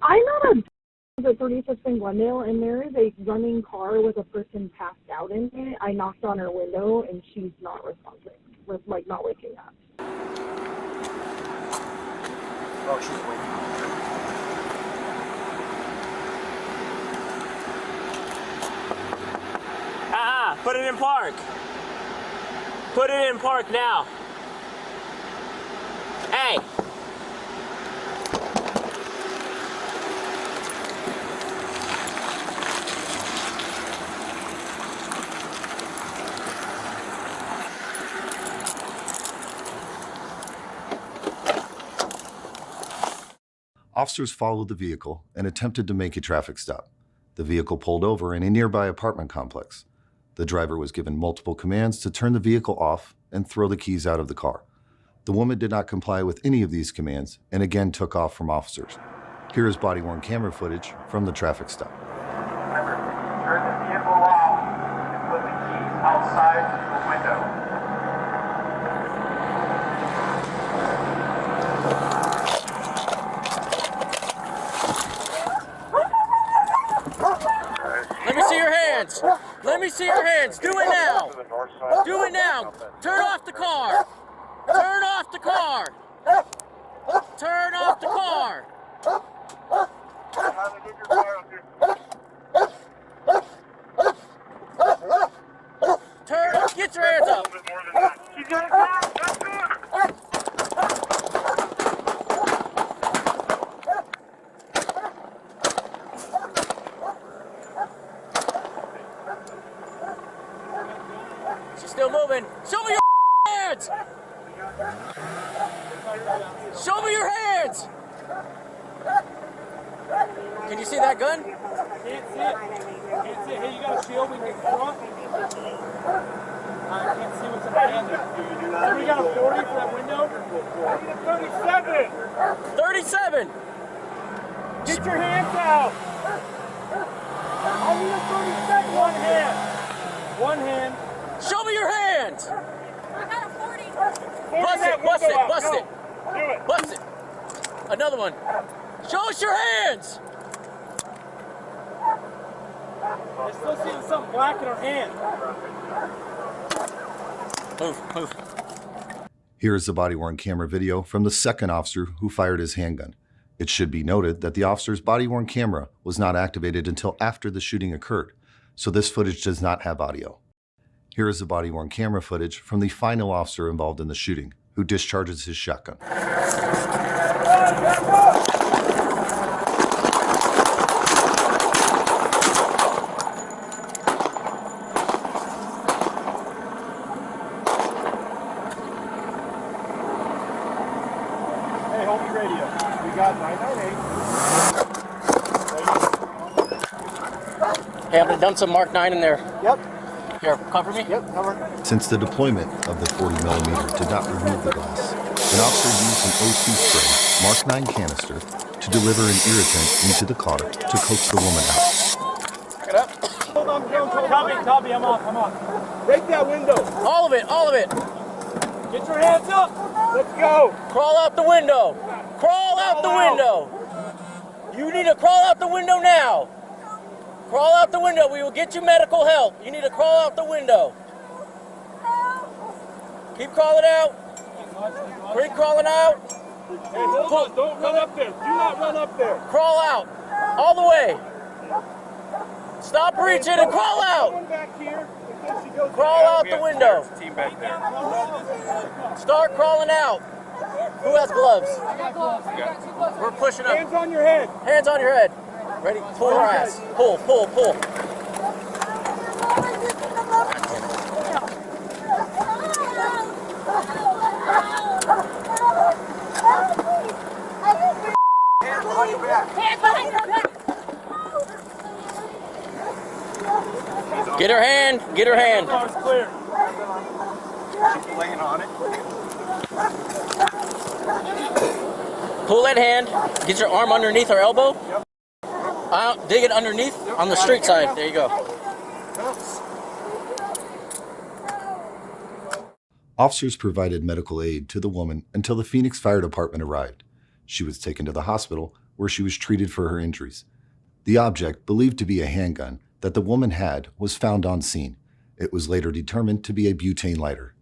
I'm at 36th and Glendale, and there is a running car with a person passed out in it. I knocked on her window, and she's not responding, not waking up. Oh, she's waking up. Put it in park. Put it in park now. Hey. Officers followed the vehicle and attempted to make a traffic stop. The vehicle pulled over in a nearby apartment complex. The driver was given multiple commands to turn the vehicle off and throw the keys out of the car. The woman did not comply with any of these commands and again took off from officers. Here is body-worn camera footage from the traffic stop. Remember, turn the vehicle off and put the keys outside the window. Let me see your hands. Let me see your hands. Do it now. Do it now. Turn off the car. Turn off the car. Turn off the car. Turn up. Get your hands up. She's still moving. Show me your hands. Show me your hands. Can you see that gun? Can't see it. Can't see it. Hey, you got a shield in your front? I can't see what's in the hand there. So we got a 40 for that window? 37! 37. Get your hands out! I need a 37! One hand. One hand. Show me your hands. I got a 40. Bust it. Bust it. Bust Go. it. Do it. Bust it. Another one. Show us your hands. I still see something black in her hand. Move. Move. Here is the body-worn camera video from the second officer who fired his handgun. It should be noted that the officer's body-worn camera was not activated until after the shooting occurred, so this footage does not have audio. Here is the body-worn camera footage from the final officer involved in the shooting, who discharges his shotgun. Hey, hold your radio. We got 998. Hey, I'm gonna dump some Mark 9 in there. Yep. Here, cover me. Yep, cover. Since the deployment of the 40mm did not remove the glass, an officer used an O2 spray, Mark 9 canister, to deliver an irritant into the car to coax the woman out. Pick it up. Hold on, Copy, I'm off. Break that window. All of it. All of it. Get your hands up. Let's go. Crawl out the window. Crawl out the window. You need to crawl out the window now. Crawl out the window. We will get you medical help. You need to crawl out the window. Keep crawling out. Keep crawling out. Hey, hold on. Don't run up there. Do not run up there. Crawl out. All the way. Stop reaching and crawl out. Going back here until she goes Crawl out the window. Team back there. Start crawling out. Who has gloves? We're pushing up. Hands on your head. Hands on your head. Ready? Pull her ass. Pull, pull, pull. Hands behind your back. Get her hand. Get her hand. No, it's clear. She's laying on it. Pull that hand. Get your arm underneath her elbow. Dig it underneath on the street side. There you go. Officers provided medical aid to the woman until the Phoenix Fire Department arrived. She was taken to the hospital, where she was treated for her injuries. The object, believed to be a handgun that the woman had, was found on scene. It was later determined to be a butane lighter.